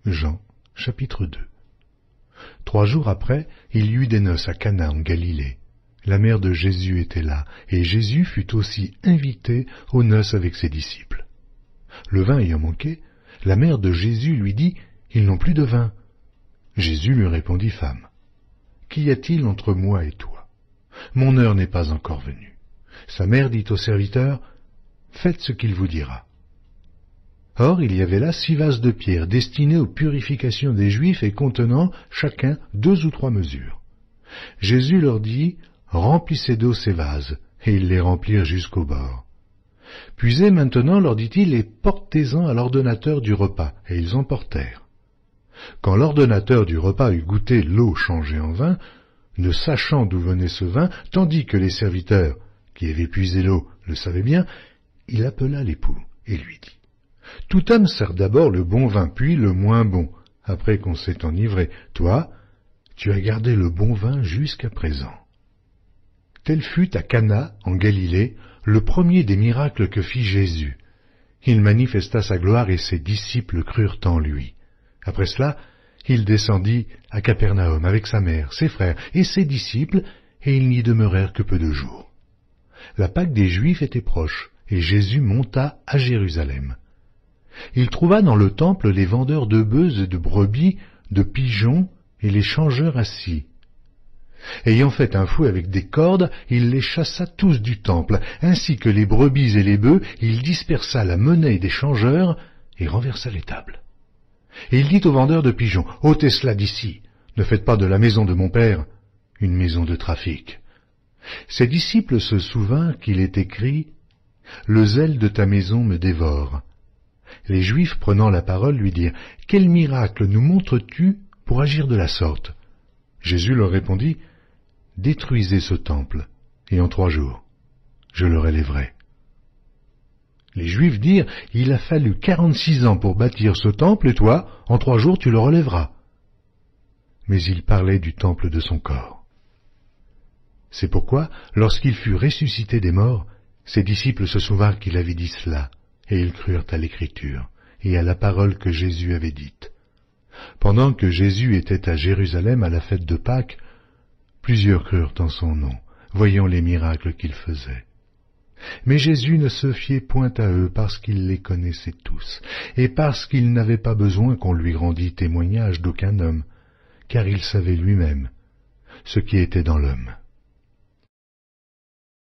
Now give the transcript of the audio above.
Jean, chapitre 2. 3 jours après, il y eut des noces à Cana en Galilée. La mère de Jésus était là, et Jésus fut aussi invité aux noces avec ses disciples. Le vin ayant manqué, la mère de Jésus lui dit « Ils n'ont plus de vin. » Jésus lui répondit « Femme, qu'y a-t-il entre moi et toi? Mon heure n'est pas encore venue. » Sa mère dit au serviteur « Faites ce qu'il vous dira. » Or, il y avait là 6 vases de pierre destinés aux purifications des Juifs et contenant chacun 2 ou 3 mesures. Jésus leur dit « Remplissez d'eau ces vases », et ils les remplirent jusqu'au bord. « Puisez maintenant, leur dit-il, et portez-en à l'ordonnateur du repas. » Et ils en portèrent. Quand l'ordonnateur du repas eut goûté l'eau changée en vin, ne sachant d'où venait ce vin, tandis que les serviteurs, qui avaient puisé l'eau, le savaient bien, il appela l'époux et lui dit « Tout homme sert d'abord le bon vin, puis le moins bon, après qu'on s'est enivré. Toi, tu as gardé le bon vin jusqu'à présent. » Tel fut à Cana, en Galilée, le premier des miracles que fit Jésus. Il manifesta sa gloire et ses disciples crurent en lui. Après cela, il descendit à Capernaum avec sa mère, ses frères et ses disciples, et ils n'y demeurèrent que peu de jours. La Pâque des Juifs était proche, et Jésus monta à Jérusalem. Il trouva dans le temple les vendeurs de bœufs et de brebis, de pigeons et les changeurs assis. Ayant fait un fouet avec des cordes, il les chassa tous du temple, ainsi que les brebis et les bœufs, il dispersa la monnaie des changeurs et renversa les tables. Et il dit aux vendeurs de pigeons, « Ôtez cela d'ici, ne faites pas de la maison de mon père une maison de trafic. » Ses disciples se souvinrent qu'il est écrit, « Le zèle de ta maison me dévore. » Les Juifs, prenant la parole, lui dirent, « Quel miracle nous montres-tu pour agir de la sorte ?» Jésus leur répondit, « Détruisez ce temple, et en 3 jours, je le relèverai. » Les Juifs dirent, « Il a fallu 46 ans pour bâtir ce temple, et toi, en 3 jours, tu le relèveras. » Mais il parlait du temple de son corps. C'est pourquoi, lorsqu'il fut ressuscité des morts, ses disciples se souvinrent qu'il avait dit cela, et ils crurent à l'Écriture et à la parole que Jésus avait dite. Pendant que Jésus était à Jérusalem à la fête de Pâques, plusieurs crurent en son nom, voyant les miracles qu'il faisait. Mais Jésus ne se fiait point à eux parce qu'il les connaissait tous, et parce qu'il n'avait pas besoin qu'on lui rendît témoignage d'aucun homme, car il savait lui-même ce qui était dans l'homme.